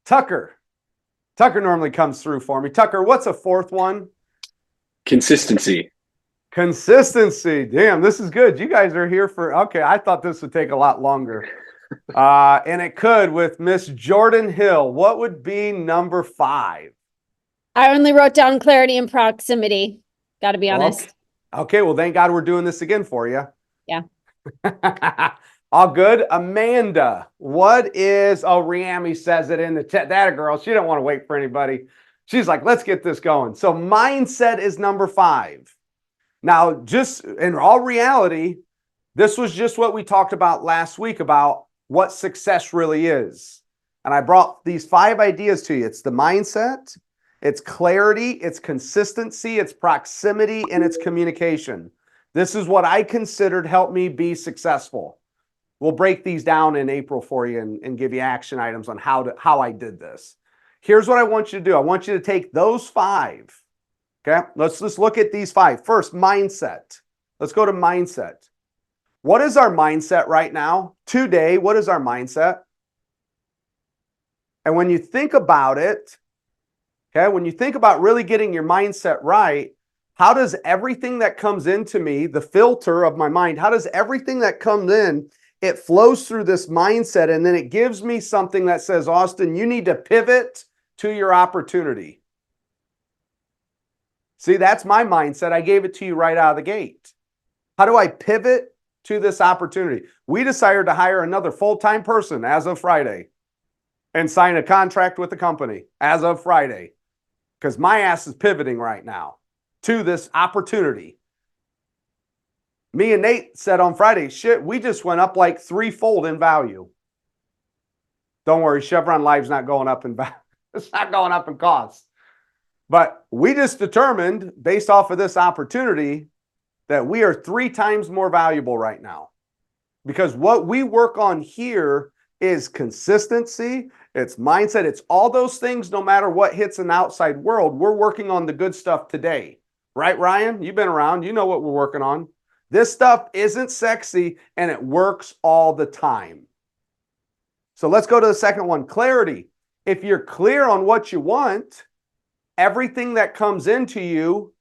Tucker. Tucker normally comes through for me. Tucker, what's a fourth one? Consistency. Consistency. Damn, this is good. You guys are here for, okay, I thought this would take a lot longer. And it could with Miss Jordan Hill. What would be number 5? I only wrote down clarity and proximity. Got to be honest. Okay, well, thank God we're doing this again for you. Yeah. All good. Amanda, what is, Riami says it in the chat. That a girl, she don't want to wait for anybody. She's like, let's get this going. So mindset is number 5. Now, just in all reality, this was just what we talked about last week about what success really is. And I brought these 5 ideas to you. It's the mindset, it's clarity, it's consistency, it's proximity, and it's communication. This is what I considered helped me be successful. We'll break these down in April for you and give you action items on how I did this. Here's what I want you to do. I want you to take those 5. Okay, let's just look at these 5. First, mindset. Let's go to mindset. What is our mindset right now? Today, what is our mindset? And when you think about it, okay, when you think about really getting your mindset right, how does everything that comes into me, the filter of my mind, how does everything that comes in, it flows through this mindset, and then it gives me something that says, Austin, you need to pivot to your opportunity. See, that's my mindset. I gave it to you right out of the gate. How do I pivot to this opportunity? We decided to hire another full-time person as of Friday and sign a contract with the company as of Friday because my ass is pivoting right now to this opportunity. Me and Nate said on Friday, shit, we just went up like 3-fold in value. Don't worry, Cheviron Live's not going up in value. It's not going up in cost. But we just determined, based off of this opportunity, that we are 3 times more valuable right now. Because what we work on here is consistency, it's mindset, it's all those things no matter what hits an outside world. We're working on the good stuff today. Right, Ryan? You've been around. You know what we're working on. This stuff isn't sexy, and it works all the time. So let's go to the second one, clarity. If you're clear on what you want, everything that comes into you,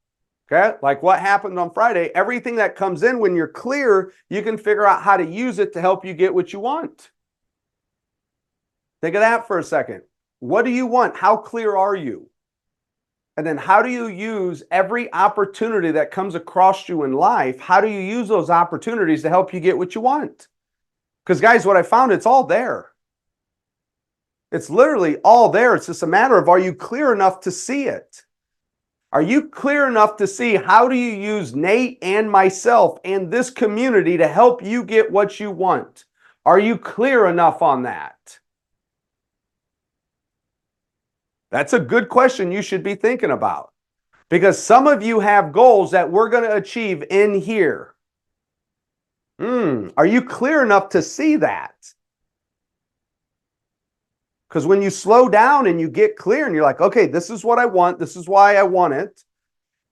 okay, like what happened on Friday, everything that comes in when you're clear, you can figure out how to use it to help you get what you want. Think of that for a second. What do you want? How clear are you? And then how do you use every opportunity that comes across you in life? How do you use those opportunities to help you get what you want? Because guys, what I found, it's all there. It's literally all there. It's just a matter of, are you clear enough to see it? Are you clear enough to see how do you use Nate and myself and this community to help you get what you want? Are you clear enough on that? That's a good question you should be thinking about. Because some of you have goals that we're going to achieve in here. Are you clear enough to see that? Because when you slow down and you get clear and you're like, okay, this is what I want. This is why I want it.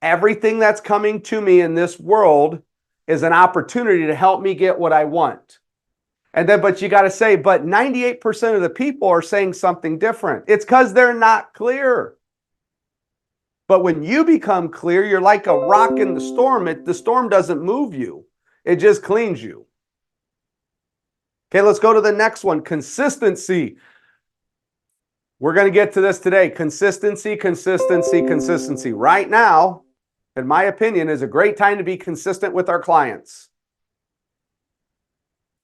Everything that's coming to me in this world is an opportunity to help me get what I want. And then, but you got to say, but 98% of the people are saying something different. It's because they're not clear. But when you become clear, you're like a rock in the storm. The storm doesn't move you. It just cleans you. Okay, let's go to the next one. Consistency. We're going to get to this today. Consistency, consistency, consistency. Right now, in my opinion, is a great time to be consistent with our clients.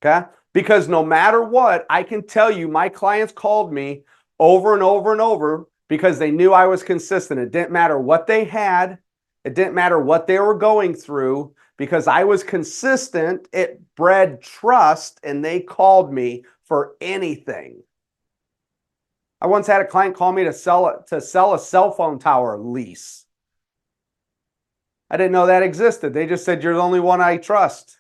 Okay? Because no matter what, I can tell you my clients called me over and over and over because they knew I was consistent. It didn't matter what they had. It didn't matter what they were going through. Because I was consistent, it bred trust, and they called me for anything. I once had a client call me to sell a cell phone tower lease. I didn't know that existed. They just said, you're the only one I trust.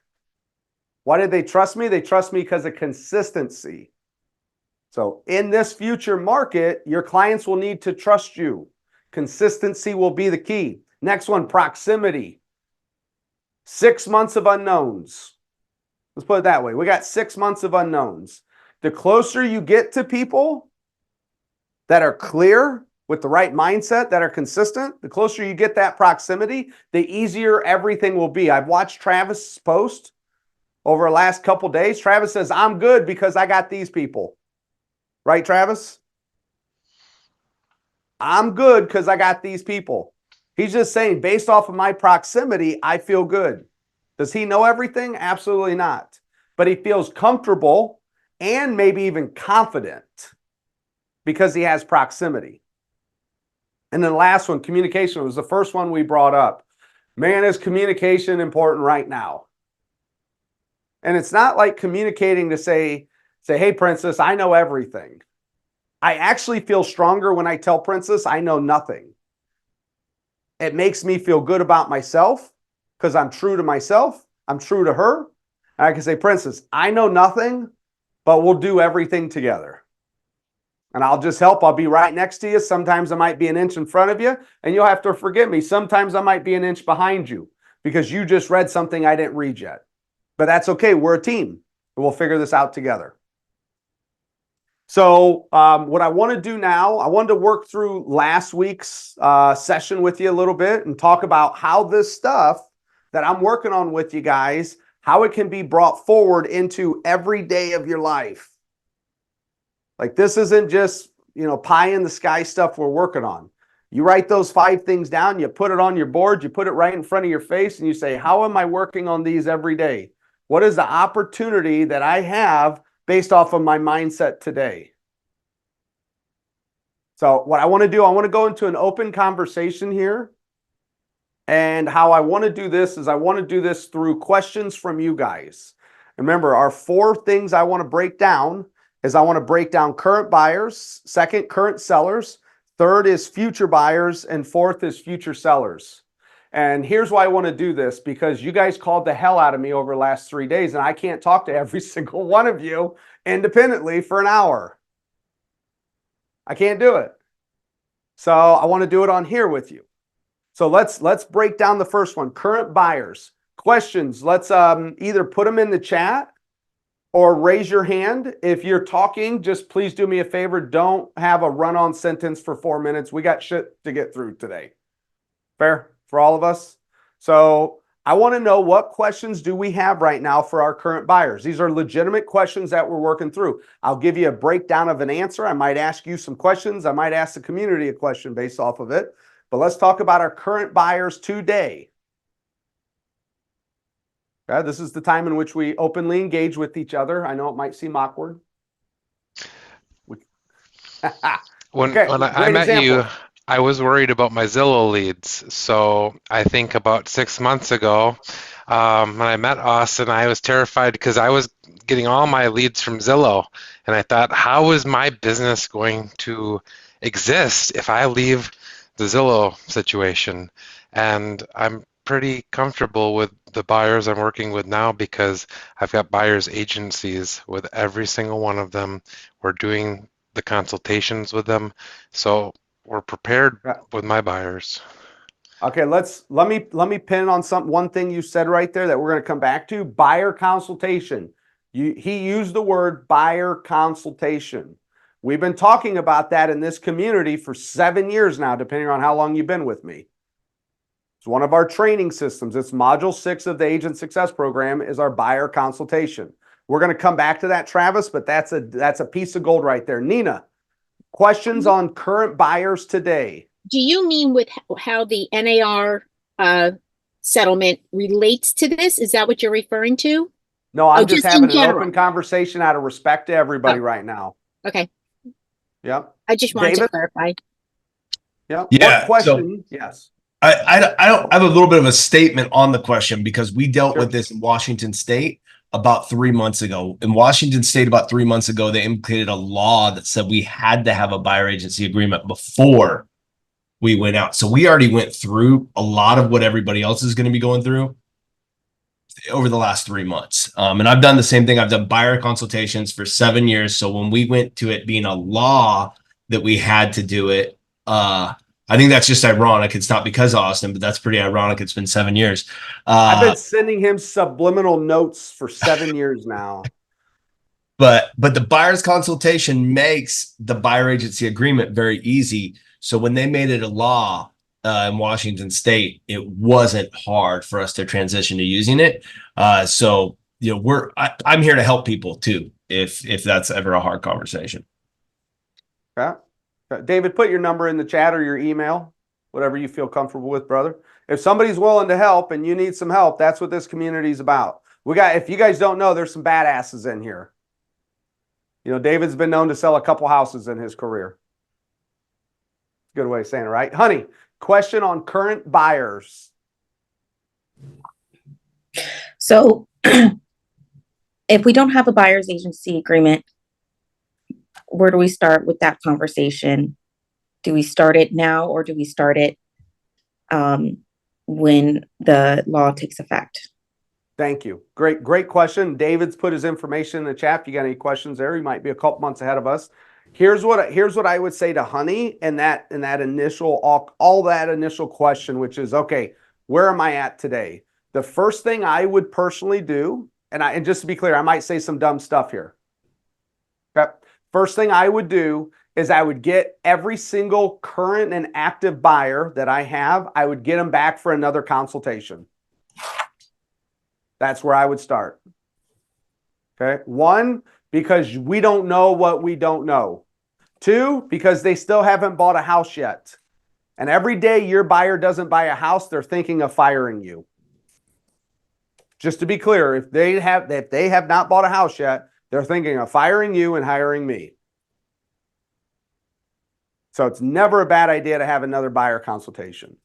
Why did they trust me? They trust me because of consistency. So in this future market, your clients will need to trust you. Consistency will be the key. Next one, proximity. 6 months of unknowns. Let's put it that way. We got 6 months of unknowns. The closer you get to people, that are clear with the right mindset, that are consistent, the closer you get that proximity, the easier everything will be. I've watched Travis post over the last couple days. Travis says, I'm good because I got these people. Right, Travis? I'm good because I got these people. He's just saying, based off of my proximity, I feel good. Does he know everything? Absolutely not. But he feels comfortable and maybe even confident because he has proximity. And then the last one, communication, was the first one we brought up. Man, is communication important right now? And it's not like communicating to say, hey, Princess, I know everything. I actually feel stronger when I tell Princess I know nothing. It makes me feel good about myself because I'm true to myself. I'm true to her. And I can say, Princess, I know nothing, but we'll do everything together. And I'll just help. I'll be right next to you. Sometimes I might be an inch in front of you, and you'll have to forgive me. Sometimes I might be an inch behind you because you just read something I didn't read yet. But that's okay. We're a team. We'll figure this out together. So what I want to do now, I wanted to work through last week's session with you a little bit and talk about how this stuff that I'm working on with you guys, how it can be brought forward into every day of your life. Like this isn't just, pie in the sky stuff we're working on. You write those 5 things down, you put it on your board, you put it right in front of your face, and you say, how am I working on these every day? What is the opportunity that I have based off of my mindset today? So what I want to do, I want to go into an open conversation here. And how I want to do this is I want to do this through questions from you guys. Remember, our 4 things I want to break down is I want to break down current buyers, second, current sellers, third is future buyers, and fourth is future sellers. And here's why I want to do this, because you guys called the hell out of me over the last 3 days, and I can't talk to every single one of you independently for an hour. I can't do it. So I want to do it on here with you. So let's break down the first one, current buyers. Questions, let's either put them in the chat or raise your hand. If you're talking, just please do me a favor. Don't have a run-on sentence for 4 minutes. We got shit to get through today. Fair for all of us? So I want to know, what questions do we have right now for our current buyers? These are legitimate questions that we're working through. I'll give you a breakdown of an answer. I might ask you some questions. I might ask the community a question based off of it. But let's talk about our current buyers today. Okay, this is the time in which we openly engage with each other. I know it might seem awkward. When Okay, I great met example. you, I was worried about my Zillow leads. So I think about 6 months ago, when I met Austin, I was terrified because I was getting all my leads from Zillow. And I thought, how is my business going to exist if I leave the Zillow situation? And I'm pretty comfortable with the buyers I'm working with now because I've got buyers agencies with every single one of them. We're doing the consultations with them. So we're prepared with my buyers. Okay, let me pin on one thing you said right there that we're going to come back to. Buyer consultation. He used the word buyer consultation. We've been talking about that in this community for 7 years now, depending on how long you've been with me. It's one of our training systems. It's module 6 of the Agent Success Program is our buyer consultation. We're going to come back to that, Travis, but that's a piece of gold right there. Nina, questions on current buyers today? Do you mean with how the NAR settlement relates to this? Is that what you're referring to? No, I'm just having an general. open conversation out of respect to everybody right now. Okay. Yep. I just wanted David? to clarify. Yep. Yeah, What question? Yes. I have a little bit of a statement on the question because we dealt Sure. with this in Washington State about 3 months ago. In Washington State about 3 months ago, they implemented a law that said we had to have a buyer agency agreement before we went out. So we already went through a lot of what everybody else is going to be going through over the last 3 months. And I've done the same thing. I've done buyer consultations for 7 years. So when we went to it being a law that we had to do it, I think that's just ironic. It's not because of Austin, but that's pretty ironic. It's been 7 years. I've been sending him subliminal notes for 7 years now. But the buyer's consultation makes the buyer agency agreement very easy. So when they made it a law in Washington State, it wasn't hard for us to transition to using it. So you know, I'm here to help people too, if that's ever a hard conversation. Okay. David, put your number in the chat or your email, whatever you feel comfortable with, brother. If somebody's willing to help and you need some help, that's what this community is about. If you guys don't know, there's some badasses in here. You know, David's been known to sell a couple houses in his career. Good way of saying it, right? Honey, question on current buyers. So if we don't have a buyer's agency agreement, where do we start with that conversation? Do we start it now or do we start it when the law takes effect? Thank you. Great question. David's put his information in the chat. If you got any questions there, he might be a couple months ahead of us. Here's what I would say to Honey in that initial all that initial question, which is, okay, where am I at today? The first thing I would personally do, and just to be clear, I might say some dumb stuff here. Okay. First thing I would do is I would get every single current and active buyer that I have, I would get them back for another consultation. That's where I would start. Okay. 1, because we don't know what we don't know. 2, because they still haven't bought a house yet. And every day your buyer doesn't buy a house, they're thinking of firing you. Just to be clear, if they have not bought a house yet, they're thinking of firing you and hiring me. So it's never a bad idea to have another buyer consultation.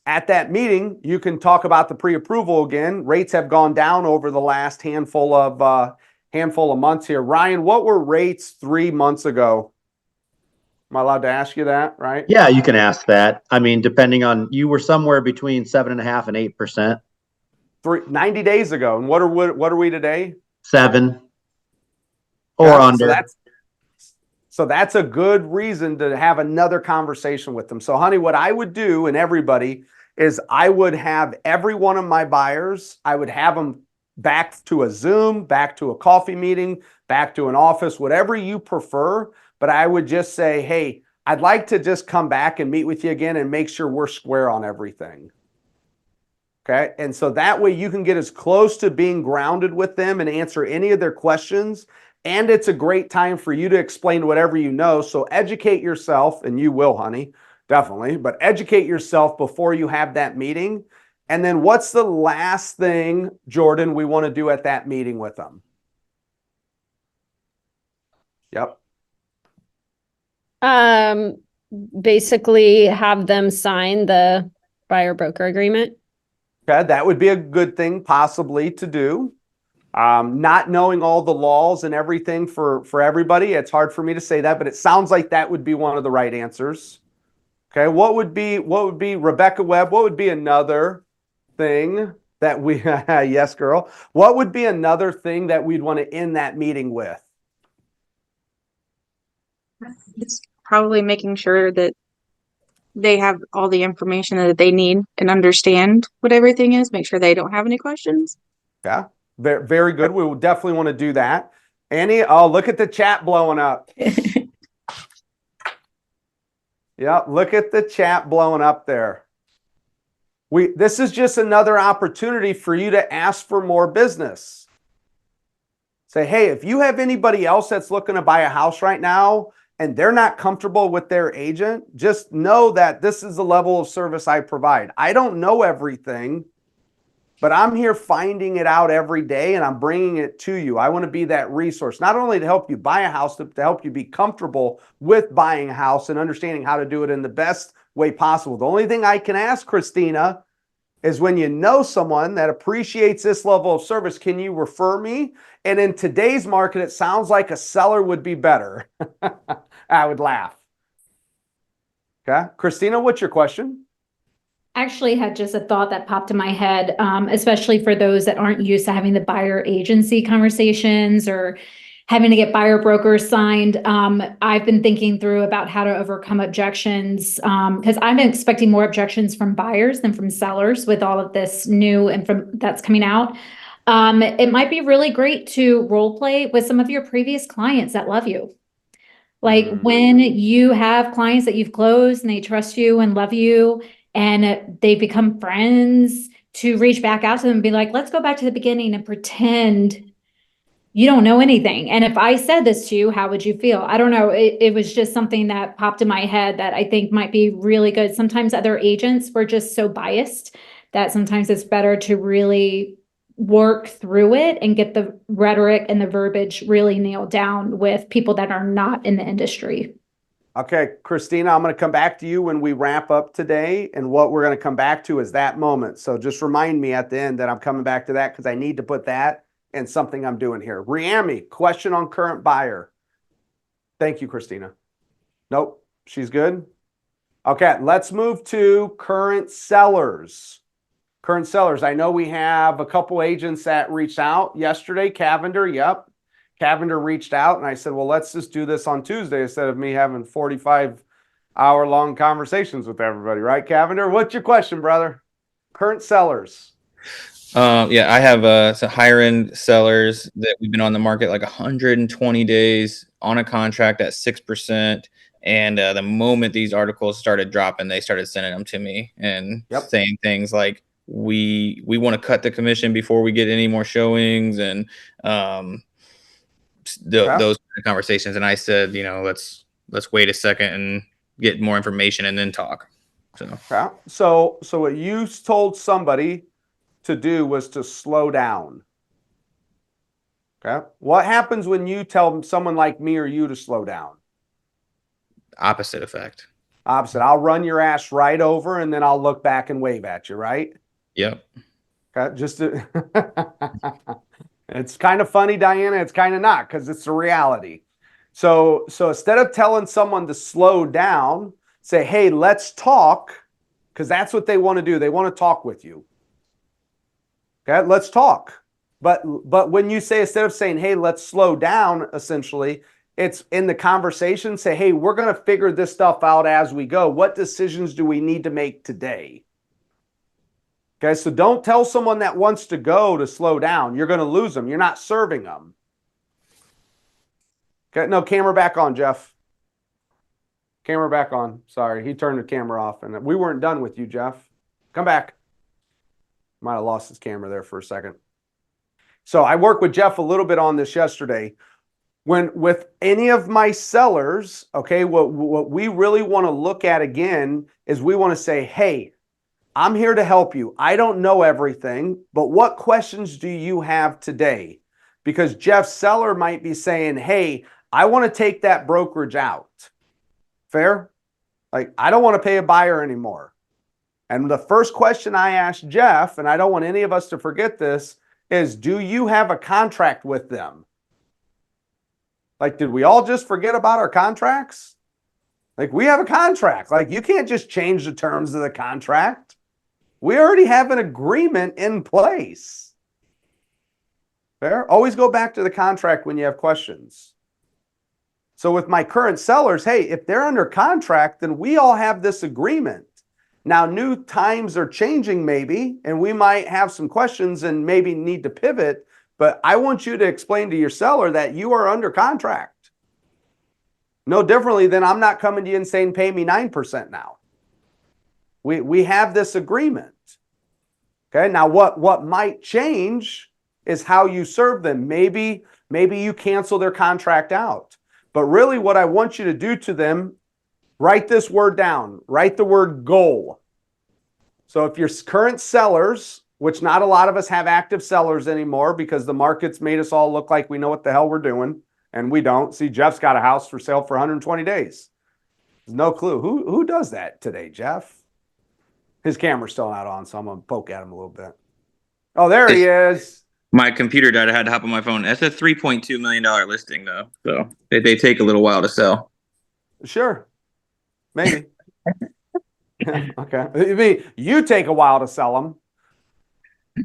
At that meeting, you can talk about the pre-approval again. Rates have gone down over the last handful of months here. Ryan, what were rates 3 months ago? Am I allowed to ask you that, right? Yeah, you can ask that. I mean, depending on, you were somewhere between 7.5% and 8%. 90 days ago. And what are we today? 7 or Yeah, under. So that's a good reason to have another conversation with them. So honey, what I would do, and everybody, is I would have every one of my buyers, I would have them back to a Zoom, back to a coffee meeting, back to an office, whatever you prefer. But I would just say, hey, I'd like to just come back and meet with you again and make sure we're square on everything. Okay. And so that way you can get as close to being grounded with them and answer any of their questions. And it's a great time for you to explain whatever you know. So educate yourself, and you will, honey, definitely, but educate yourself before you have that meeting. And then what's the last thing, Jordan, we want to do at that meeting with them? Yep. Basically have them sign the buyer broker agreement. Okay, that would be a good thing possibly to do. Not knowing all the laws and everything for everybody, it's hard for me to say that, but it sounds like that would be one of the right answers. Okay, what would be Rebecca Webb? What would be another thing that we yes, girl. What would be another thing that we'd want to end that meeting with? It's probably making sure that they have all the information that they need and understand what everything is. Make sure they don't have any questions. Yeah, very, very good. We will definitely want to do that. Annie, oh, look at the chat blowing up. Yeah, look at the chat blowing up there. This is just another opportunity for you to ask for more business. Say, hey, if you have anybody else that's looking to buy a house right now and they're not comfortable with their agent, just know that this is the level of service I provide. I don't know everything, but I'm here finding it out every day and I'm bringing it to you. I want to be that resource, not only to help you buy a house, but to help you be comfortable with buying a house and understanding how to do it in the best way possible. The only thing I can ask, Christina, is when you know someone that appreciates this level of service, can you refer me? And in today's market, it sounds like a seller would be better. I would laugh. Okay. Christina, what's your question? Actually had just a thought that popped in my head, especially for those that aren't used to having the buyer agency conversations or having to get buyer brokers signed. I've been thinking through about how to overcome objections because I'm expecting more objections from buyers than from sellers with all of this new and from that's coming out. It might be really great to role play with some of your previous clients that love you. Like when you have clients that you've closed and they trust you and love you and they become friends, to reach back out to them and be like, let's go back to the beginning and pretend you don't know anything. And if I said this to you, how would you feel? I don't know. It was just something that popped in my head that I think might be really good. Sometimes other agents were just so biased that sometimes it's better to really work through it and get the rhetoric and the verbiage really nailed down with people that are not in the industry. Okay, Christina, I'm going to come back to you when we wrap up today. And what we're going to come back to is that moment. So just remind me at the end that I'm coming back to that because I need to put that in something I'm doing here. Riami, question on current buyer. Thank you, Christina. Nope, she's good. Okay, let's move to current sellers. Current sellers. I know we have a couple agents that reached out yesterday. Cavender, yep. Cavender reached out and I said, well, let's just do this on Tuesday instead of me having 45-hour-long conversations with everybody, right, Cavender? What's your question, brother? Current sellers. Yeah, I have some higher end sellers that we've been on the market like 120 days on a contract at 6%. And the moment these articles started dropping, they started sending them to me and saying things like, we want to cut the commission before we get any more showings and those kind of conversations. And I said, you know, let's wait a second and get more information and then talk. So what you told somebody to do was to slow down. Okay. What happens when you tell someone like me or you to slow down? Opposite effect. Opposite. I'll run your ass right over and then I'll look back and wave at you, right? Yep. Okay. It's kind of funny, Diana. It's kind of not because it's the reality. So instead of telling someone to slow down, say, hey, let's talk, because that's what they want to do. They want to talk with you. Okay, let's talk. But when you say, instead of saying, hey, let's slow down, essentially, it's in the conversation, say, hey, we're going to figure this stuff out as we go. What decisions do we need to make today? Okay, so don't tell someone that wants to go to slow down. You're going to lose them. You're not serving them. Okay, no, camera back on, Jeff. Camera back on. Sorry, he turned the camera off, and we weren't done with you, Jeff. Come back. Might have lost his camera there for a second. So I worked with Jeff a little bit on this yesterday. When with any of my sellers, okay, what we really want to look at again is we want to say, hey, I'm here to help you. I don't know everything, but what questions do you have today? Because Jeff's seller might be saying, hey, I want to take that brokerage out. Fair? Like, I don't want to pay a buyer anymore. And the first question I asked Jeff, and I don't want any of us to forget this, is do you have a contract with them? Like, did we all just forget about our contracts? Like, we have a contract. Like, you can't just change the terms of the contract. We already have an agreement in place. Fair? Always go back to the contract when you have questions. So with my current sellers, hey, if they're under contract, then we all have this agreement. Now, new times are changing maybe, and we might have some questions and maybe need to pivot, but I want you to explain to your seller that you are under contract. No differently than I'm not coming to you and saying, pay me 9% now. We have this agreement. Okay, now what might change is how you serve them. Maybe you cancel their contract out. But really what I want you to do to them, write this word down. Write the word goal. So if your current sellers, which not a lot of us have active sellers anymore because the market's made us all look like we know what the hell we're doing, and we don't. See, Jeff's got a house for sale for 120 days. There's no clue. Who does that today, Jeff? His camera's still not on, so I'm going to poke at him a little bit. Oh, there he is. My computer died. I had to hop on my phone. That's a $3.2 million listing, though. So they take a little while to sell. Sure. Maybe. Okay. I mean, you take a while to sell them.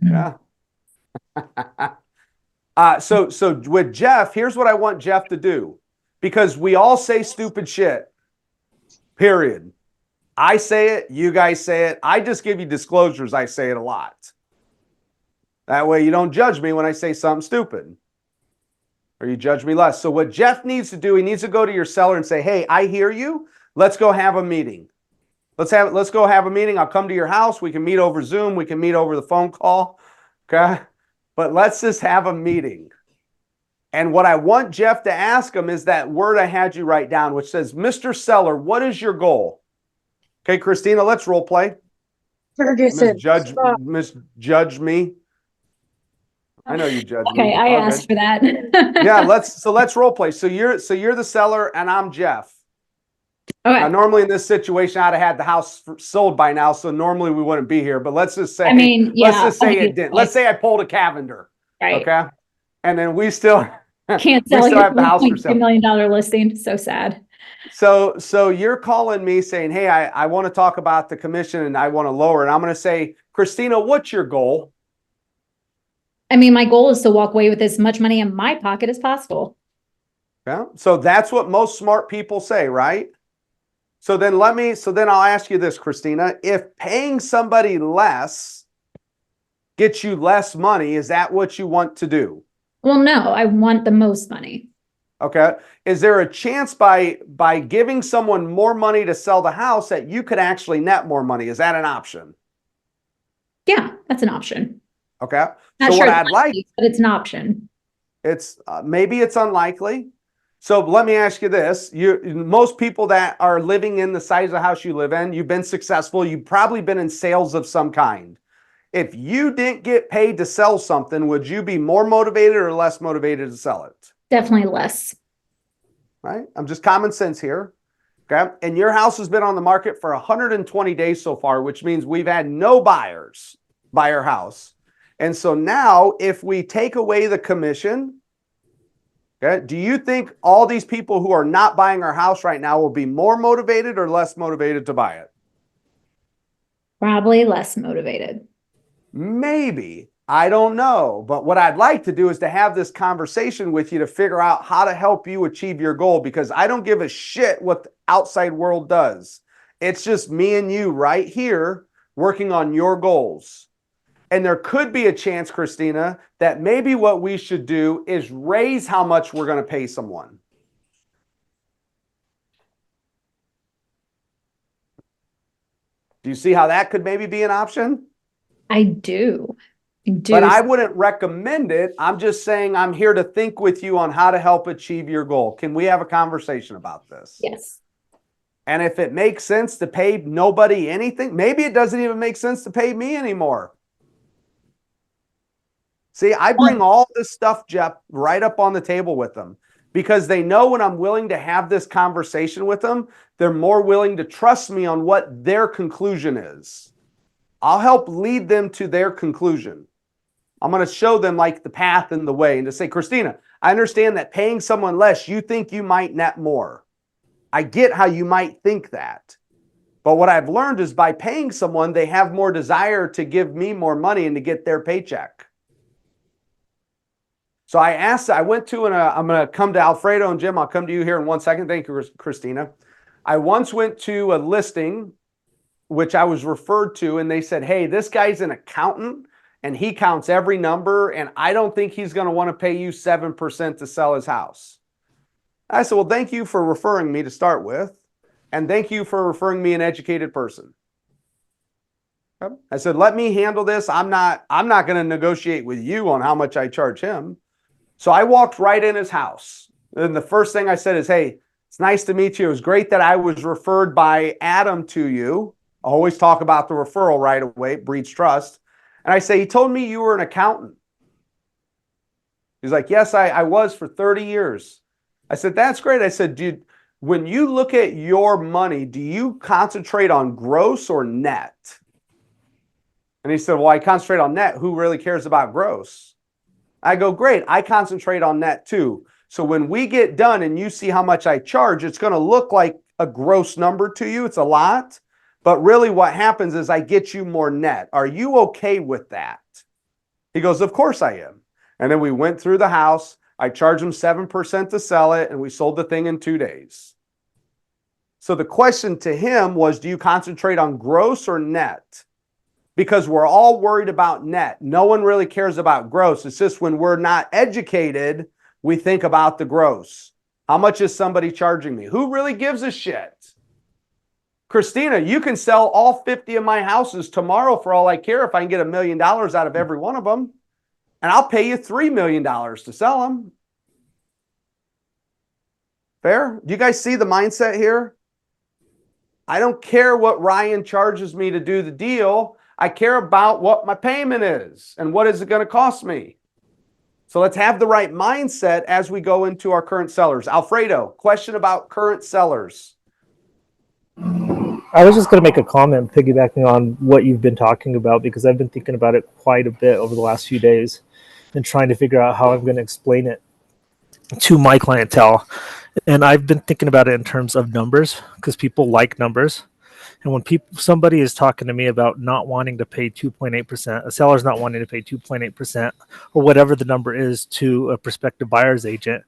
Yeah. So with Jeff, here's what I want Jeff to do. Because we all say stupid shit. Period. I say it. You guys say it. I just give you disclosures. I say it a lot. That way you don't judge me when I say something stupid. Or you judge me less. So what Jeff needs to do, he needs to go to your seller and say, hey, I hear you. Let's go have a meeting. Let's go have a meeting. I'll come to your house. We can meet over Zoom. We can meet over the phone call. Okay. But let's just have a meeting. And what I want Jeff to ask him is that word I had you write down, which says, Mr. Seller, what is your goal? Okay, Christina, let's role play. Misjudge me. I know you judge me. Okay, I All asked good. for that. Yeah, let's role play. So you're the seller and I'm Jeff. Okay. Now, normally in this situation, I'd have had the house sold by now, so normally we wouldn't be here. But let's just say, I mean, yeah, let's just say it obviously. didn't. Let's say I pulled a Cavender, Right. okay, and then we still Can't we sell still your have the house for $1.2 sale. million listing. So sad. So you're calling me saying, hey, I want to talk about the commission and I want to lower it. I'm going to say, Christina, what's your goal? I mean, my goal is to walk away with as much money in my pocket as possible. Yeah. So that's what most smart people say, right? So then I'll ask you this, Christina. If paying somebody less gets you less money, is that what you want to do? Well, no, I want the most money. Okay. Is there a chance by giving someone more money to sell the house that you could actually net more money? Is that an option? Yeah, that's an option. Okay. Not So sure what it's I'd like, likely, but it's an option. it's maybe it's unlikely. So let me ask you this. Most people that are living in the size of house you live in, you've been successful. You've probably been in sales of some kind. If you didn't get paid to sell something, would you be more motivated or less motivated to sell it? Definitely less. Right? I'm just common sense here. Okay. And your house has been on the market for 120 days so far, which means we've had no buyers buy our house. And so now if we take away the commission, okay, do you think all these people who are not buying our house right now will be more motivated or less motivated to buy it? Probably less motivated. Maybe. I don't know. But what I'd like to do is to have this conversation with you to figure out how to help you achieve your goal, because I don't give a shit what the outside world does. It's just me and you right here working on your goals. And there could be a chance, Christina, that maybe what we should do is raise how much we're going to pay someone. Do you see how that could maybe be an option? I do. But I wouldn't recommend it. I'm just saying I'm here to think with you on how to help achieve your goal. Can we have a conversation about this? Yes. And if it makes sense to pay nobody anything, maybe it doesn't even make sense to pay me anymore. See, I bring all this stuff, Jeff, right up on the table with them because they know when I'm willing to have this conversation with them, they're more willing to trust me on what their conclusion is. I'll help lead them to their conclusion. I'm going to show them like the path and the way and to say, Christina, I understand that paying someone less, you think you might net more. I get how you might think that. But what I've learned is by paying someone, they have more desire to give me more money and to get their paycheck. So I went to, I'm going to come to Alfredo and Jim. I'll come to you here in 1 second. Thank you, Christina. I once went to a listing, which I was referred to, and they said, hey, this guy's an accountant and he counts every number, and I don't think he's going to want to pay you 7% to sell his house. I said, well, thank you for referring me to start with, and thank you for referring me an educated person. I said, let me handle this. I'm not going to negotiate with you on how much I charge him. So I walked right in his house. And the first thing I said is, hey, it's nice to meet you. It was great that I was referred by Adam to you. I always talk about the referral right away. It breeds trust. And I say, he told me you were an accountant. He's like, yes, I was for 30 years. I said, that's great. I said, dude, when you look at your money, do you concentrate on gross or net? And he said, well, I concentrate on net. Who really cares about gross? I go, great. I concentrate on net too. So when we get done and you see how much I charge, it's going to look like a gross number to you. It's a lot. But really what happens is I get you more net. Are you okay with that? He goes, of course I am. And then we went through the house. I charged him 7% to sell it, and we sold the thing in 2 days. So the question to him was, do you concentrate on gross or net? because we're all worried about net. No one really cares about gross. It's just when we're not educated, we think about the gross. How much is somebody charging me? Who really gives a shit? Christina, you can sell all 50 of my houses tomorrow for all I care if I can get $1 million out of every one of them. And I'll pay you $3 million to sell them. Fair? Do you guys see the mindset here? I don't care what Ryan charges me to do the deal. I care about what my payment is and what is it going to cost me. So let's have the right mindset as we go into our current sellers. Alfredo, question about current sellers. I was just going to make a comment piggybacking on what you've been talking about, because I've been thinking about it quite a bit over the last few days and trying to figure out how I'm going to explain it to my clientele. And I've been thinking about it in terms of numbers, because people like numbers. And when somebody is talking to me about not wanting to pay 2.8%, a seller's not wanting to pay 2.8% or whatever the number is to a prospective buyer's agent,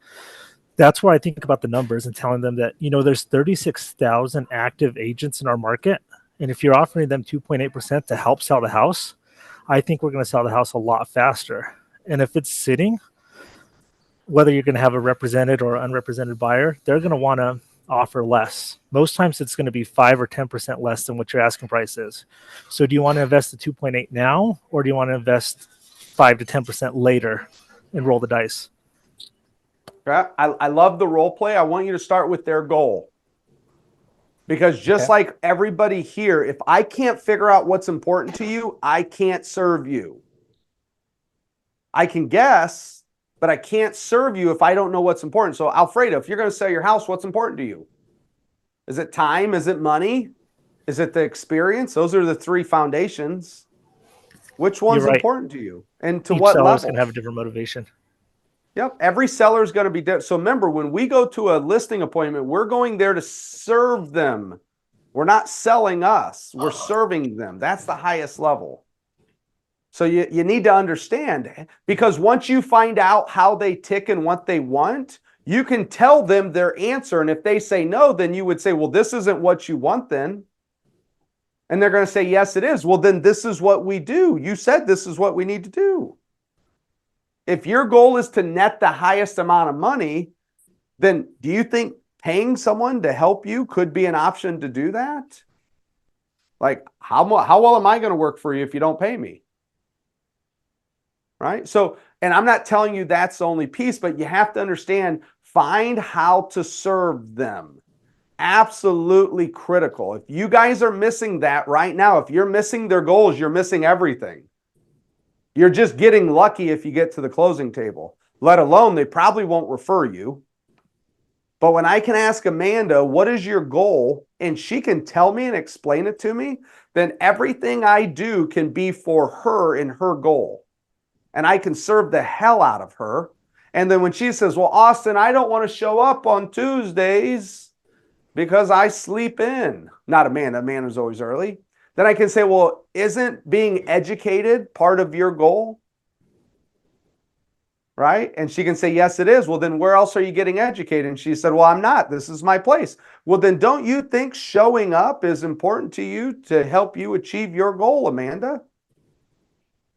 that's where I think about the numbers and telling them that, there's 36,000 active agents in our market. And if you're offering them 2.8% to help sell the house, I think we're going to sell the house a lot faster. And if it's sitting, whether you're going to have a represented or unrepresented buyer, they're going to want to offer less. Most times it's going to be 5 or 10% less than what your asking price is. So do you want to invest the 2.8 now, or do you want to invest 5 to 10% later and roll the dice? I love the role play. I want you to start with their goal. Because just like everybody here, if I can't figure out what's important to you, I can't serve you. I can guess, but I can't serve you if I don't know what's important. So Alfredo, if you're going to sell your house, what's important to you? Is it time? Is it money? Is it the experience? Those are the three foundations. Which one's important to you? And to what level? Each seller's going to have a different motivation. Yep. Every seller is going to be different. So remember, when we go to a listing appointment, we're going there to serve them. We're not selling us. We're serving them. That's the highest level. So you need to understand, because once you find out how they tick and what they want, you can tell them their answer. And if they say no, then you would say, well, this isn't what you want then. And they're going to say, yes, it is. Well, then this is what we do. You said this is what we need to do. If your goal is to net the highest amount of money, then do you think paying someone to help you could be an option to do that? Like, how well am I going to work for you if you don't pay me? Right? So, and I'm not telling you that's the only piece, but you have to understand, find how to serve them. Absolutely critical. If you guys are missing that right now, if you're missing their goals, you're missing everything. You're just getting lucky if you get to the closing table, let alone they probably won't refer you. But when I can ask Amanda, what is your goal? And she can tell me and explain it to me, then everything I do can be for her and her goal. And I can serve the hell out of her. And then when she says, well, Austin, I don't want to show up on Tuesdays because I sleep in. Not Amanda. Amanda's always early. Then I can say, well, isn't being educated part of your goal? Right? And she can say, yes, it is. Well, then where else are you getting educated? And she said, well, I'm not. This is my place. Well, then don't you think showing up is important to you to help you achieve your goal, Amanda?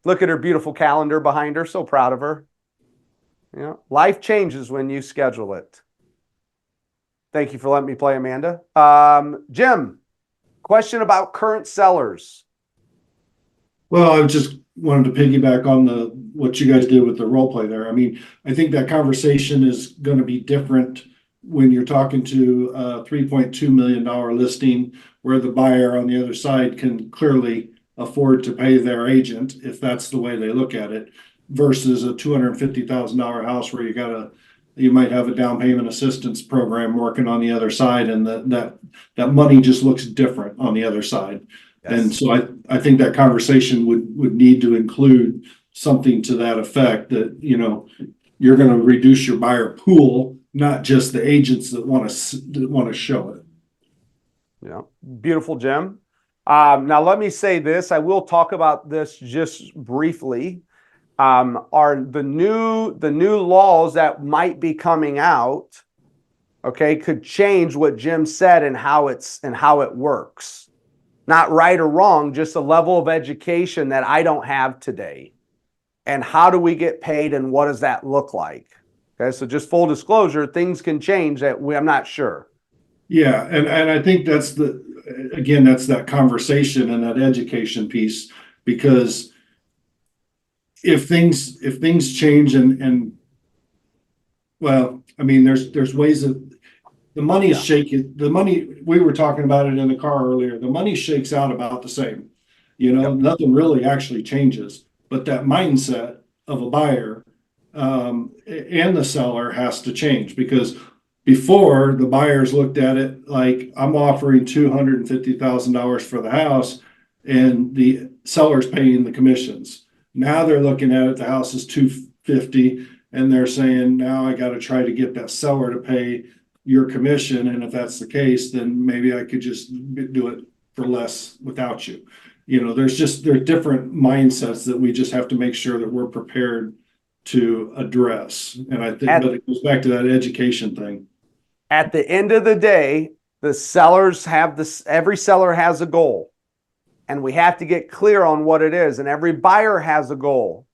Look at her beautiful calendar behind her. So proud of her. Yeah, life changes when you schedule it. Thank you for letting me play, Amanda. Jim, question about current sellers. Well, I just wanted to piggyback on what you guys did with the role play there. I mean, I think that conversation is going to be different when you're talking to a $3.2 million listing where the buyer on the other side can clearly afford to pay their agent, if that's the way they look at it, versus a $250,000 house where you might have a down payment assistance program working on the other side, and that money just looks different on the other side. Yes. And so I think that conversation would need to include something to that effect, that, you're going to reduce your buyer pool, not just the agents that want to show it. Yeah. Beautiful, Jim. Now let me say this. I will talk about this just briefly. Are the new laws that might be coming out, okay, could change what Jim said and how it works. Not right or wrong, just a level of education that I don't have today. And how do we get paid and what does that look like? Okay, so just full disclosure, things can change that I'm not sure. Yeah, and I think that's that's that conversation and that education piece, because if things change and well, I mean, there's ways that the money is shaking. The money, we were talking about it in the car earlier. The money shakes out about the same. Nothing really actually changes, but that mindset of a buyer and the seller has to change, because before the buyers looked at it like, I'm offering $250,000 for the house and the seller's paying the commissions. Now they're looking at it, the house is 250, and they're saying, now I got to try to get that seller to pay your commission. And if that's the case, then maybe I could just do it for less without you. There's different mindsets that we just have to make sure that we're prepared to address. And I think, but it goes back to that education thing. At the end of the day, the sellers have this, every seller has a goal, and we have to get clear on what it is. And every buyer has a goal,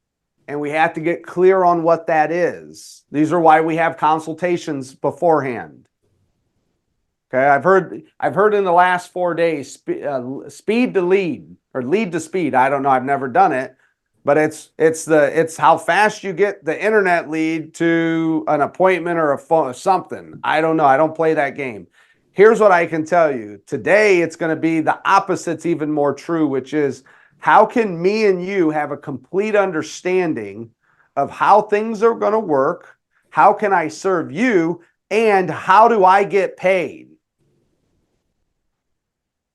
and we have to get clear on what that is. These are why we have consultations beforehand. Okay, I've heard in the last 4 days, speed to lead or lead to speed. I don't know. I've never done it, but it's how fast you get the internet lead to an appointment or a phone, something. I don't know. I don't play that game. Here's what I can tell you. Today, it's going to be the opposite's even more true, which is, how can me and you have a complete understanding of how things are going to work? How can I serve you? And how do I get paid?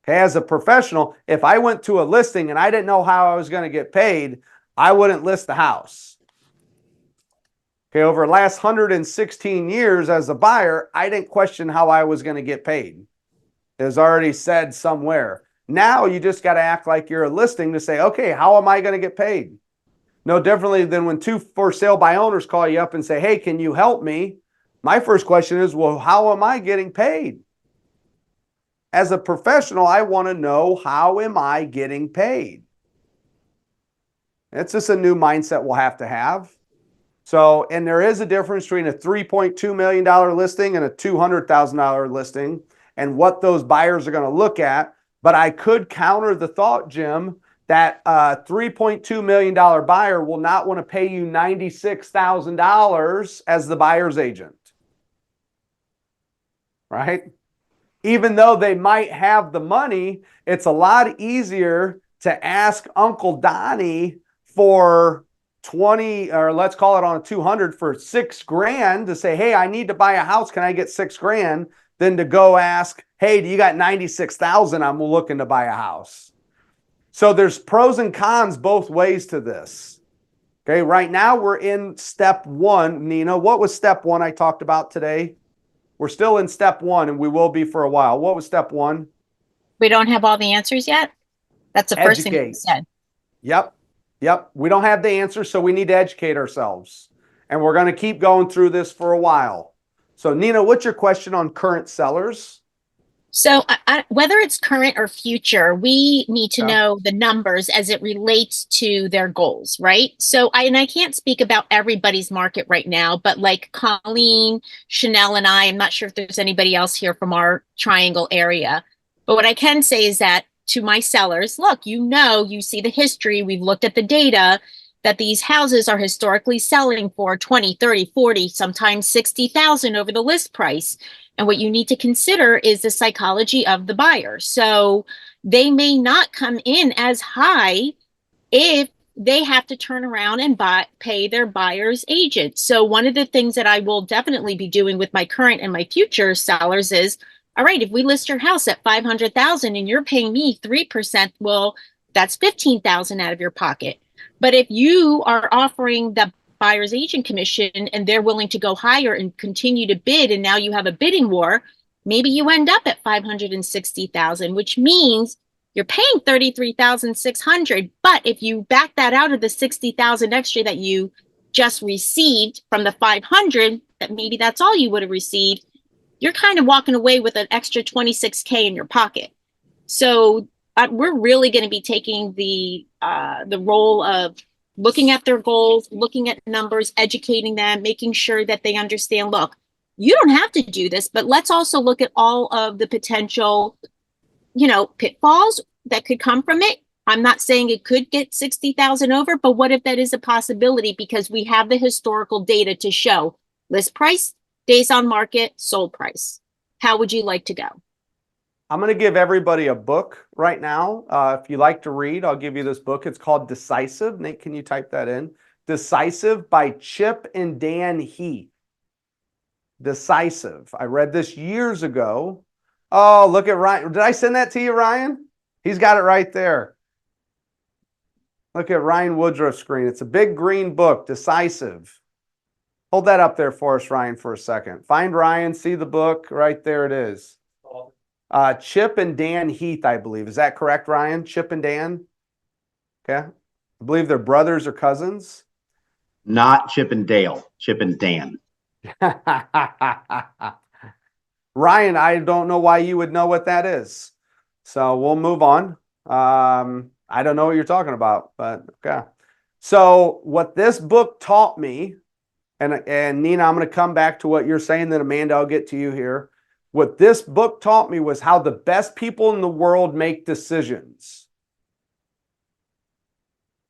Okay, as a professional, if I went to a listing and I didn't know how I was going to get paid, I wouldn't list the house. Okay, over the last 116 years as a buyer, I didn't question how I was going to get paid. It was already said somewhere. Now you just got to act like you're a listing to say, okay, how am I going to get paid? No differently than when two for sale by owners call you up and say, hey, can you help me? My first question is, well, how am I getting paid? As a professional, I want to know, how am I getting paid? It's just a new mindset we'll have to have. So, and there is a difference between a $3.2 million listing and a $200,000 listing and what those buyers are going to look at. But I could counter the thought, Jim, that a $3.2 million buyer will not want to pay you $96,000 as the buyer's agent. Right? Even though they might have the money, it's a lot easier to ask Uncle Donnie for 20, or let's call it on a 200 for $6,000 to say, hey, I need to buy a house. Can I get $6,000? Than to go ask, hey, do you got 96,000? I'm looking to buy a house. So there's pros and cons both ways to this. Okay, right now we're in step one. Nina, what was step one I talked about today? We're still in step one, and we will be for a while. What was step one? We don't have all the answers yet. That's the first thing you said. Yep. We don't have the answers, so we need to educate ourselves. And we're going to keep going through this for a while. So, Nina, what's your question on current sellers? So whether it's current or future, we need to know the numbers as it relates to their goals, right? So I can't speak about everybody's market right now, but like Colleen, Chanel, and I'm not sure if there's anybody else here from our triangle area. But what I can say is that to my sellers, look, you see the history, we've looked at the data, that these houses are historically selling for 20, 30, 40, sometimes 60,000 over the list price. And what you need to consider is the psychology of the buyer. So they may not come in as high if they have to turn around and pay their buyer's agent. So one of the things that I will definitely be doing with my current and my future sellers is, all right, if we list your house at 500,000 and you're paying me 3%, well, that's 15,000 out of your pocket. But if you are offering the buyer's agent commission and they're willing to go higher and continue to bid, and now you have a bidding war, maybe you end up at 560,000, which means you're paying 33,600. But if you back that out of the 60,000 extra that you just received from the 500, that maybe that's all you would have received, you're kind of walking away with an extra 26K in your pocket. So we're really going to be taking the role of looking at their goals, looking at numbers, educating them, making sure that they understand, look, you don't have to do this, but let's also look at all of the potential, pitfalls that could come from it. I'm not saying it could get 60,000 over, but what if that is a possibility? Because we have the historical data to show list price, days on market, sold price. How would you like to go? I'm going to give everybody a book right now. If you like to read, I'll give you this book. It's called Decisive. Nate, can you type that in? Decisive by Chip and Dan Heath. Decisive. I read this years ago. Oh, look at Ryan. Did I send that to you, Ryan? He's got it right there. Look at Ryan Woodruff's screen. It's a big green book, Decisive. Hold that up there for us, Ryan, for a second. Find Ryan, see the book. Right there it is. Chip and Dan Heath, I believe. Is that correct, Ryan? Chip and Dan? Okay. I believe they're brothers or cousins. Not Chip and Dale, Chip and Dan. Ryan, I don't know why you would know what that is. So we'll move on. I don't know what you're talking about, but okay. So what this book taught me, and Nina, I'm going to come back to what you're saying, then Amanda, I'll get to you here. What this book taught me was how the best people in the world make decisions.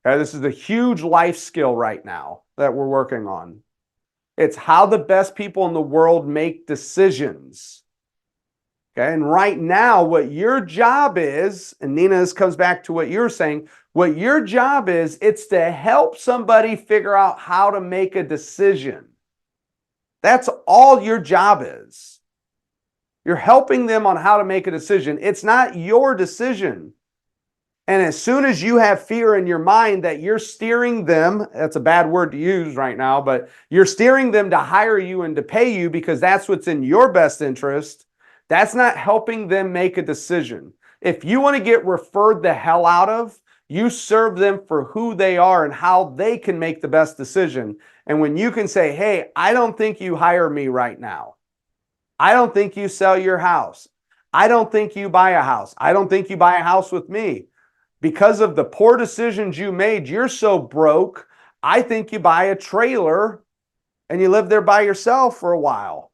Okay, this is a huge life skill right now that we're working on. It's how the best people in the world make decisions. Okay, and right now, what your job is, and Nina, this comes back to what you're saying, what your job is, it's to help somebody figure out how to make a decision. That's all your job is. You're helping them on how to make a decision. It's not your decision. And as soon as you have fear in your mind that you're steering them, that's a bad word to use right now, but you're steering them to hire you and to pay you because that's what's in your best interest, that's not helping them make a decision. If you want to get referred the hell out of, you serve them for who they are and how they can make the best decision. And when you can say, hey, I don't think you hire me right now. I don't think you sell your house. I don't think you buy a house. I don't think you buy a house with me. Because of the poor decisions you made, you're so broke, I think you buy a trailer and you live there by yourself for a while.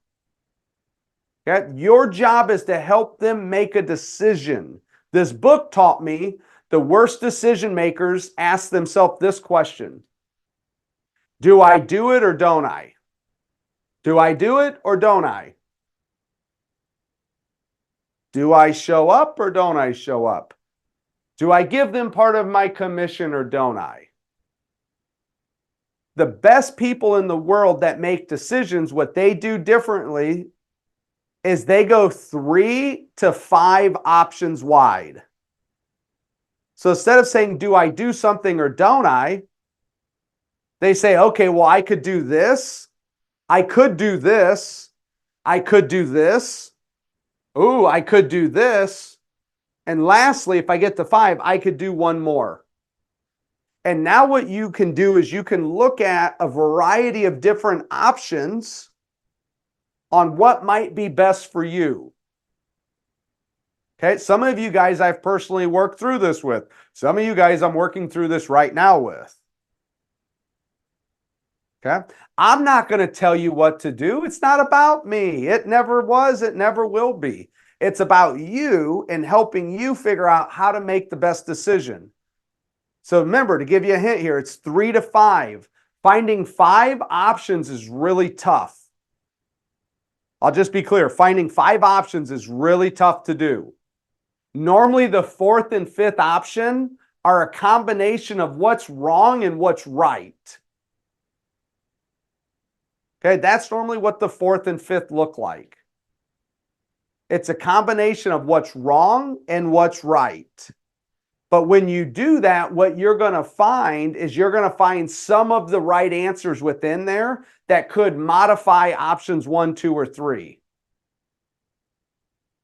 Okay? Your job is to help them make a decision. This book taught me the worst decision makers ask themselves this question. Do I do it or don't I? Do I do it or don't I? Do I show up or don't I show up? Do I give them part of my commission or don't I? The best people in the world that make decisions, what they do differently is they go 3 to 5 options wide. So instead of saying, do I do something or don't I? They say, okay, well, I could do this. I could do this. I could do this. Ooh, I could do this. And lastly, if I get to 5, I could do one more. And now what you can do is you can look at a variety of different options on what might be best for you. Okay, some of you guys I've personally worked through this with. Some of you guys I'm working through this right now with. Okay, I'm not going to tell you what to do. It's not about me. It never was. It never will be. It's about you and helping you figure out how to make the best decision. So remember, to give you a hint here, it's 3 to 5. Finding 5 options is really tough. I'll just be clear. Finding 5 options is really tough to do. Normally, the 4th and 5th option are a combination of what's wrong and what's right. Okay, that's normally what the 4th and 5th look like. It's a combination of what's wrong and what's right. But when you do that, what you're going to find is you're going to find some of the right answers within there that could modify options 1, 2, or 3.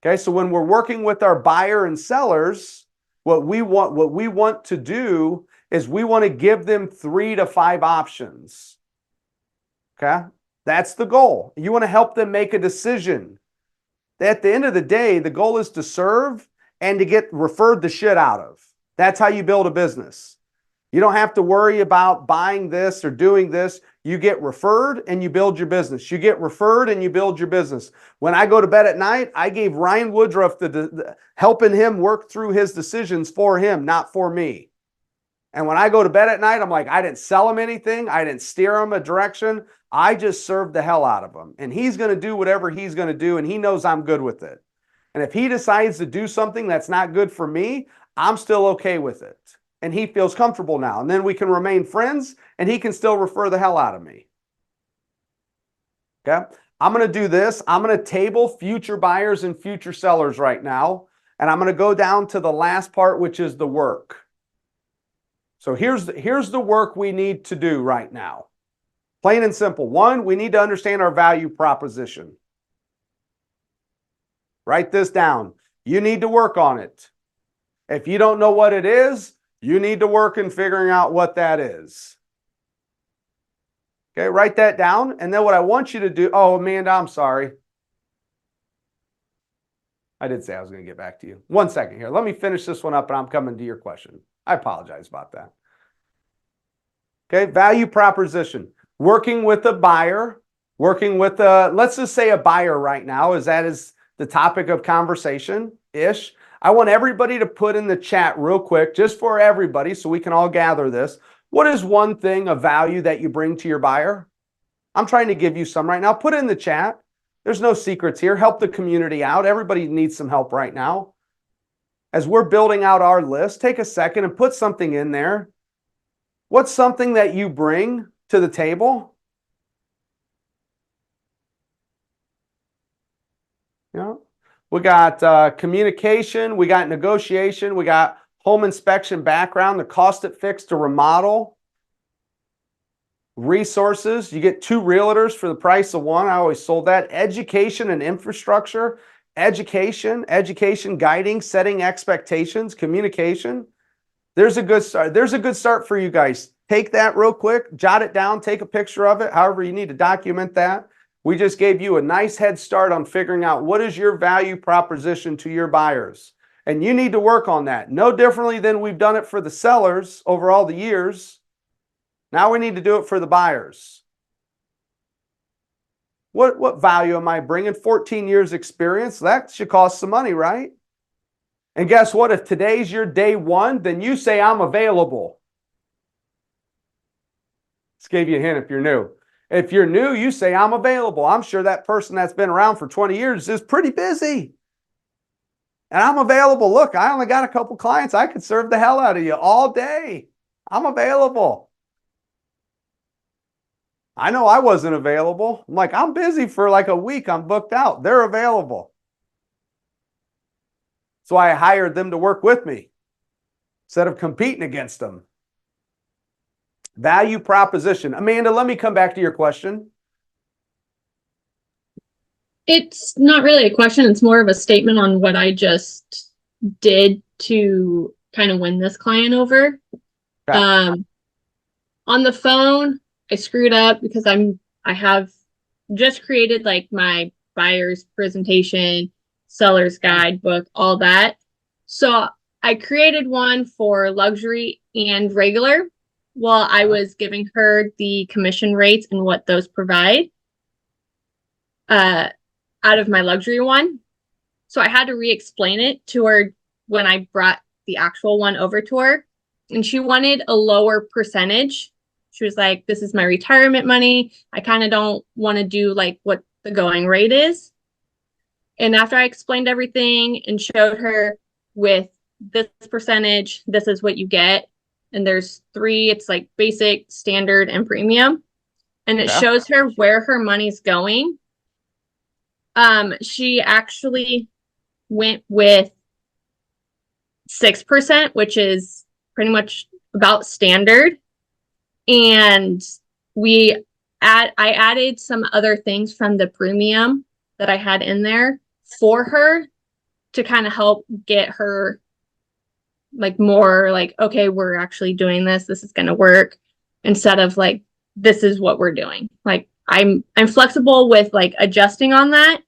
Okay, so when we're working with our buyer and sellers, what we want to do is we want to give them 3 to 5 options. Okay, that's the goal. You want to help them make a decision. At the end of the day, the goal is to serve and to get referred the shit out of. That's how you build a business. You don't have to worry about buying this or doing this. You get referred and you build your business. You get referred and you build your business. When I go to bed at night, I gave Ryan Woodruff helping him work through his decisions for him, not for me. And when I go to bed at night, I'm like, I didn't sell him anything. I didn't steer him a direction. I just served the hell out of him. And he's going to do whatever he's going to do. And he knows I'm good with it. And if he decides to do something that's not good for me, I'm still okay with it. And he feels comfortable now. And then we can remain friends and he can still refer the hell out of me. Okay. I'm going to do this. I'm going to table future buyers and future sellers right now. And I'm going to go down to the last part, which is the work. So here's the work we need to do right now. Plain and simple. One, we need to understand our value proposition. Write this down. You need to work on it. If you don't know what it is, you need to work in figuring out what that is. Okay, write that down. And then what I want you to do, oh, Amanda, I'm sorry. I did say I was going to get back to you. 1 second here. Let me finish this one up and I'm coming to your question. I apologize about that. Okay, value proposition. Working with a buyer, working with a, let's just say a buyer right now, as that is the topic of conversation-ish. I want everybody to put in the chat real quick, just for everybody, so we can all gather this. What is one thing of value that you bring to your buyer? I'm trying to give you some right now. Put it in the chat. There's no secrets here. Help the community out. Everybody needs some help right now. As we're building out our list, take a second and put something in there. What's something that you bring to the table? You know, we got communication, we got negotiation, we got home inspection background, the cost it fixed to remodel, resources. You get 2 realtors for the price of 1. I always sold that. Education and infrastructure. Education, guiding, setting expectations, communication. There's a good start. There's a good start for you guys. Take that real quick, jot it down, take a picture of it. However you need to document that. We just gave you a nice head start on figuring out what is your value proposition to your buyers. And you need to work on that. No differently than we've done it for the sellers over all the years. Now we need to do it for the buyers. What value am I bringing? 14 years experience. That should cost some money, right? And guess what? If today's your day 1, then you say, I'm available. Just gave you a hint if you're new. If you're new, you say, I'm available. I'm sure that person that's been around for 20 years is pretty busy. And I'm available. Look, I only got a couple clients. I could serve the hell out of you all day. I'm available. I know I wasn't available. I'm like, I'm busy for like a week. I'm booked out. They're available. So I hired them to work with me instead of competing against them. Value proposition. Amanda, let me come back to your question. It's not really a question. It's more of a statement on what I just did to kind of win this client over. Okay. On the phone, I screwed up because I have just created like my buyer's presentation, seller's guidebook, all that. So I created one for luxury and regular while I was giving her the commission rates and what those provide out of my luxury one. So I had to re-explain it to her when I brought the actual one over to her. And she wanted a lower percentage. She was like, this is my retirement money. I kind of don't want to do like what the going rate is. And after I explained everything and showed her with this percentage, this is what you get. And there's 3, it's like basic, standard, and premium. And it shows her where her money's going. She actually went with 6%, which is pretty much about standard. And I added some other things from the premium that I had in there for her to kind of help get her like more like, okay, we're actually doing this. This is going to work, instead of like, this is what we're doing. Like I'm flexible with like adjusting on that,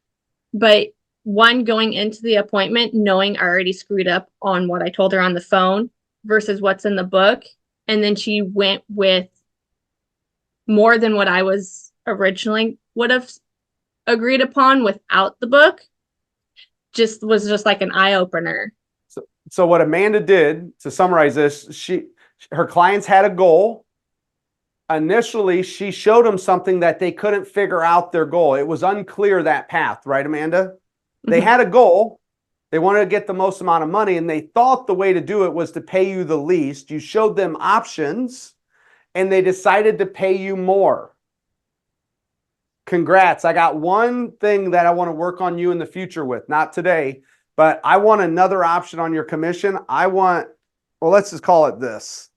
but one going into the appointment knowing I already screwed up on what I told her on the phone versus what's in the book. And then she went with more than what I was originally would have agreed upon without the book. Was just like an eye opener. So what Amanda did, to summarize this, her clients had a goal. Initially, she showed them something that they couldn't figure out their goal. It was unclear, that path, right, Amanda? They had a goal. They wanted to get the most amount of money, and they thought the way to do it was to pay you the least. You showed them options, and they decided to pay you more. Congrats. I got one thing that I want to work on you in the future with, not today, but I want another option on your commission. Well, let's just call it this.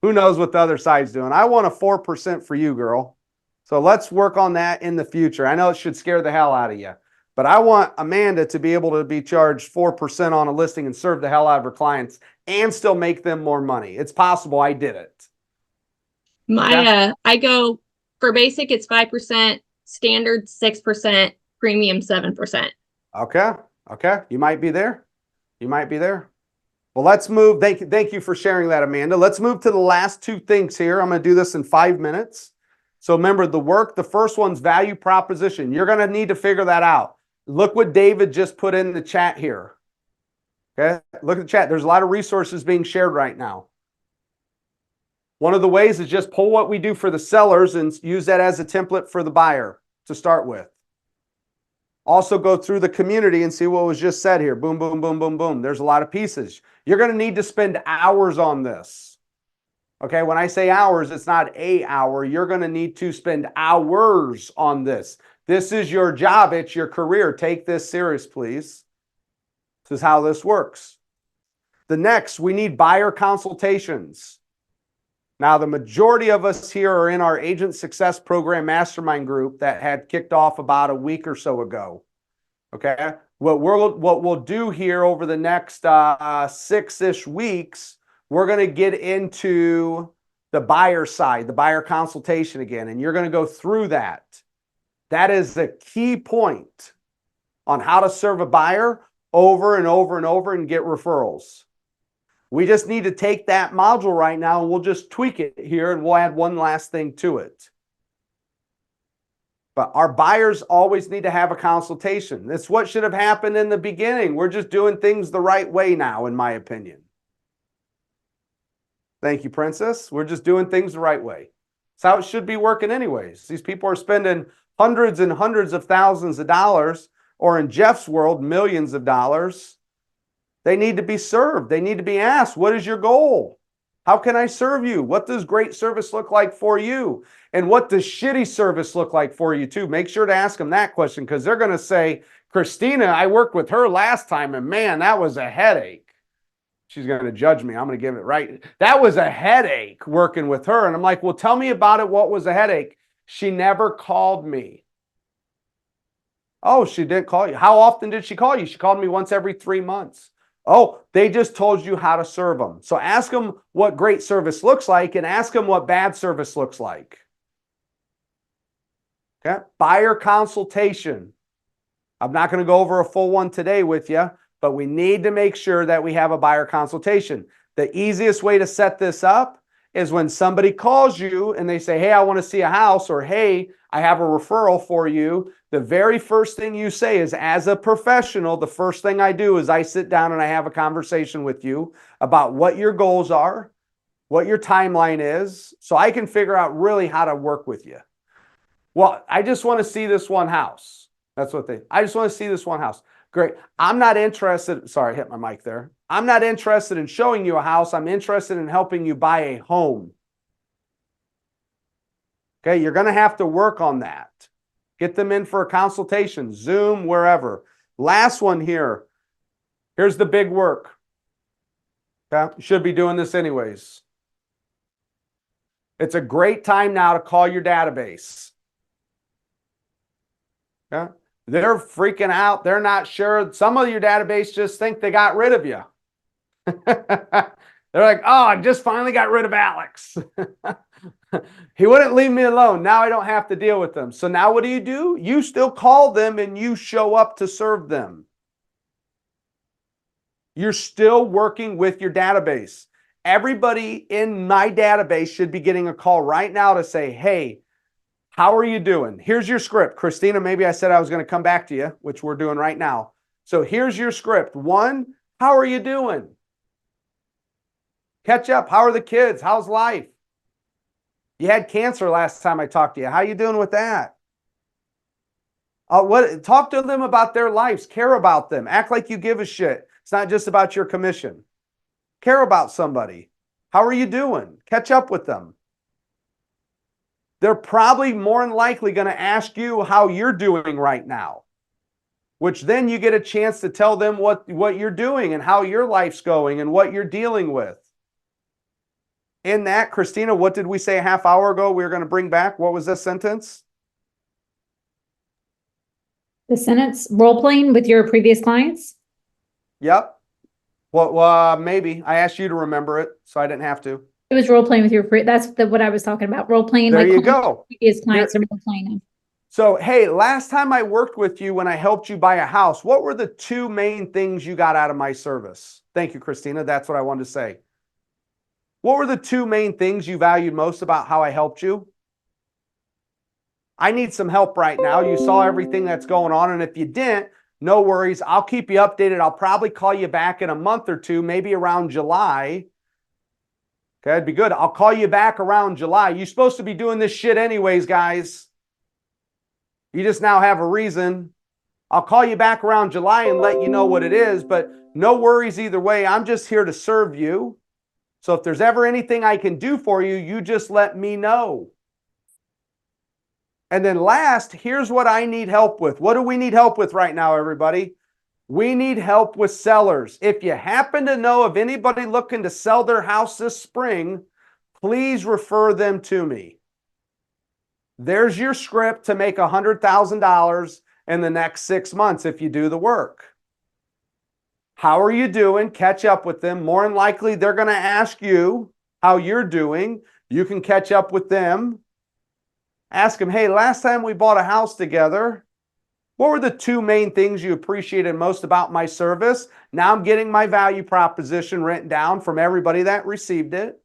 Who knows what the other side's doing? I want a 4% for you, girl. So let's work on that in the future. I know it should scare the hell out of you, but I want Amanda to be able to be charged 4% on a listing and serve the hell out of her clients and still make them more money. It's possible. I did it. I go for basic, it's 5%, standard 6%, premium 7%. Okay. You might be there. Well, let's move. Thank you for sharing that, Amanda. Let's move to the last two things here. I'm going to do this in 5 minutes. So remember the first one's value proposition. You're going to need to figure that out. Look what David just put in the chat here. Okay. Look at the chat. There's a lot of resources being shared right now. One of the ways is just pull what we do for the sellers and use that as a template for the buyer to start with. Also go through the community and see what was just said here. Boom, boom, boom, boom, boom. There's a lot of pieces. You're going to need to spend hours on this. Okay, when I say hours, it's not an hour. You're going to need to spend hours on this. This is your job. It's your career. Take this serious, please. This is how this works. The next, we need buyer consultations. Now, the majority of us here are in our Agent Success Program Mastermind group that had kicked off about a week or so ago. Okay, what we'll do here over the next 6-ish weeks, we're going to get into the buyer side, the buyer consultation again, and you're going to go through that. That is the key point on how to serve a buyer over and over and over and get referrals. We just need to take that module right now and we'll just tweak it here and we'll add one last thing to it. But our buyers always need to have a consultation. That's what should have happened in the beginning. We're just doing things the right way now, in my opinion. Thank you, Princess. We're just doing things the right way. That's how it should be working anyways. These people are spending hundreds and hundreds of thousands of dollars, or in Jeff's world, millions of dollars. They need to be served. They need to be asked, what is your goal? How can I serve you? What does great service look like for you? And what does shitty service look like for you too? Make sure to ask them that question because they're going to say, Christina, I worked with her last time and man, that was a headache. She's going to judge me. I'm going to give it right. That was a headache working with her. And I'm like, well, tell me about it. What was a headache? She never called me. Oh, she didn't call you. How often did she call you? She called me once every 3 months. Oh, they just told you how to serve them. So ask them what great service looks like and ask them what bad service looks like. Okay. Buyer consultation. I'm not going to go over a full one today with you, but we need to make sure that we have a buyer consultation. The easiest way to set this up is when somebody calls you and they say, hey, I want to see a house, or hey, I have a referral for you. The very first thing you say is, as a professional, the first thing I do is I sit down and I have a conversation with you about what your goals are, what your timeline is, so I can figure out really how to work with you. Well, I just want to see this one house. That's what I just want to see this one house. Great. I'm not interested. Sorry, I hit my mic there. I'm not interested in showing you a house. I'm interested in helping you buy a home. Okay, you're going to have to work on that. Get them in for a consultation, Zoom, wherever. Last one here. Here's the big work. Okay, you should be doing this anyways. It's a great time now to call your database. Okay? They're freaking out. They're not sure. Some of your database just think they got rid of you. They're like, oh, I just finally got rid of Alex. He wouldn't leave me alone. Now I don't have to deal with them. So now what do? You still call them and you show up to serve them. You're still working with your database. Everybody in my database should be getting a call right now to say, hey, how are you doing? Here's your script. Christina, maybe I said I was going to come back to you, which we're doing right now. So here's your script. 1, how are you doing? Catch up. How are the kids? How's life? You had cancer last time I talked to you. How you doing with that? Talk to them about their lives. Care about them. Act like you give a shit. It's not just about your commission. Care about somebody. How are you doing? Catch up with them. They're probably more than likely going to ask you how you're doing right now, which then you get a chance to tell them what you're doing and how your life's going and what you're dealing with. In that, Christina, what did we say a half hour ago we were going to bring back? What was this sentence? The sentence, role playing with your previous clients? Yep. Well, maybe. I asked you to remember it, so I didn't have to. It was role playing with your that's what I was talking about. Role playing. There you go. Previous clients are role playing them. So, hey, last time I worked with you when I helped you buy a house, what were the 2 main things you got out of my service? Thank you, Christina. That's what I wanted to say. What were the 2 main things you valued most about how I helped you? I need some help right now. You saw everything that's going on. And if you didn't, no worries. I'll keep you updated. I'll probably call you back in a month or 2, maybe around July. Okay, it'd be good. I'll call you back around July. You're supposed to be doing this shit anyways, guys. You just now have a reason. I'll call you back around July and let you know what it is, but no worries either way. I'm just here to serve you. So if there's ever anything I can do for you, you just let me know. And then last, here's what I need help with. What do we need help with right now, everybody? We need help with sellers. If you happen to know of anybody looking to sell their house this spring, please refer them to me. There's your script to make $100,000 in the next 6 months if you do the work. How are you doing? Catch up with them. More than likely, they're going to ask you how you're doing. You can catch up with them. Ask them, hey, last time we bought a house together, what were the 2 main things you appreciated most about my service? Now I'm getting my value proposition written down from everybody that received it.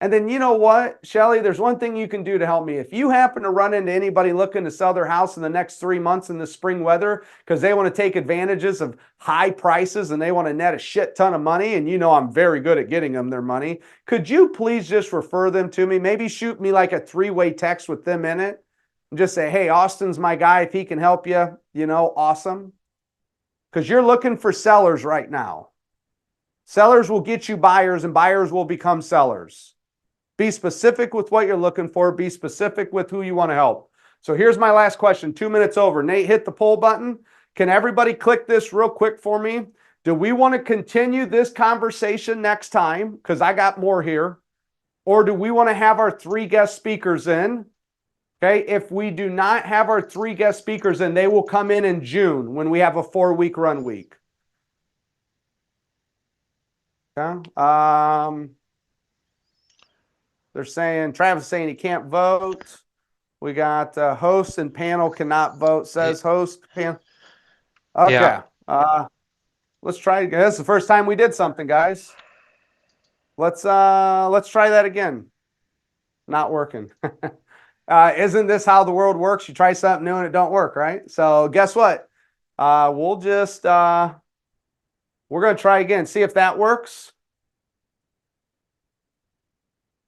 And then you know what, Shelly, there's one thing you can do to help me. If you happen to run into anybody looking to sell their house in the next 3 months in the spring weather because they want to take advantages of high prices and they want to net a shit ton of money, and you know I'm very good at getting them their money, could you please just refer them to me? Maybe shoot me like a 3-way text with them in it and just say, hey, Austin's my guy. If he can help you, you know, awesome. Because you're looking for sellers right now. Sellers will get you buyers and buyers will become sellers. Be specific with what you're looking for. Be specific with who you want to help. So here's my last question. 2 minutes over. Nate, hit the poll button. Can everybody click this real quick for me? Do we want to continue this conversation next time? Because I got more here. Or do we want to have our 3 guest speakers in? Okay, if we do not have our 3 guest speakers in, they will come in June when we have a 4-week run week. Okay. They're saying, Travis is saying he can't vote. We got host and panel cannot vote, says host, panel. Okay. Yeah. Let's try again. This is the first time we did something, guys. Let's try that again. Not working. Isn't this how the world works? You try something new and it don't work, right? So guess what? We'll just, we're going to try again. See if that works.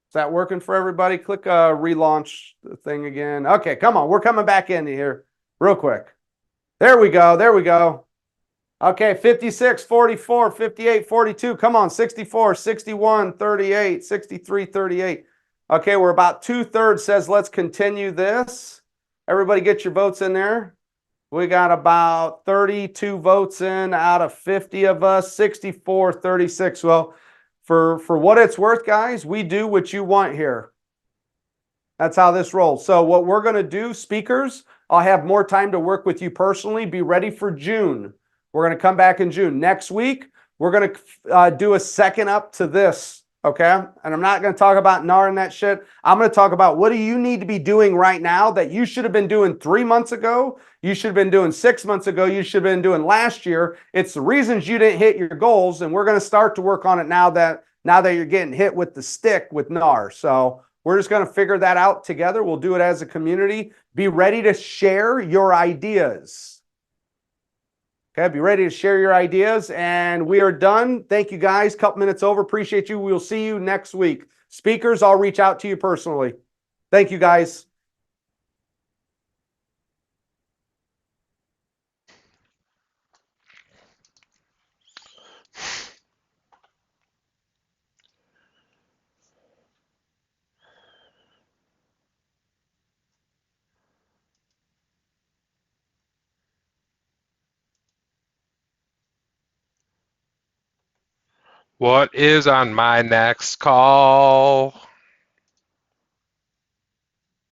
Is that working for everybody? Click relaunch the thing again. Okay, come on. We're coming back in here real quick. There we go. There we go. Okay, 56, 44, 58, 42. Come on, 64, 61, 38, 63, 38. Okay, we're about 2/3 says let's continue this. Everybody get your votes in there. We got about 32 votes in out of 50 of us, 64, 36. Well, for what it's worth, guys, we do what you want here. That's how this rolls. So what we're going to do, speakers, I'll have more time to work with you personally. Be ready for June. We're going to come back in June. Next week, we're going to do a second up to this Okay. And I'm not going to talk about NAR and that shit. I'm going to talk about what do you need to be doing right now that you should have been doing 3 months ago. You should have been doing 6 months ago. You should have been doing last year. It's the reasons you didn't hit your goals. And we're going to start to work on it now that you're getting hit with the stick with NAR. So we're just going to figure that out together. We'll do it as a community. Be ready to share your ideas. Okay, be ready to share your ideas, and we are done. Thank you, guys. Couple minutes over. Appreciate you. We'll see you next week. Speakers, I'll reach out to you personally. Thank you, guys. What is on my next call?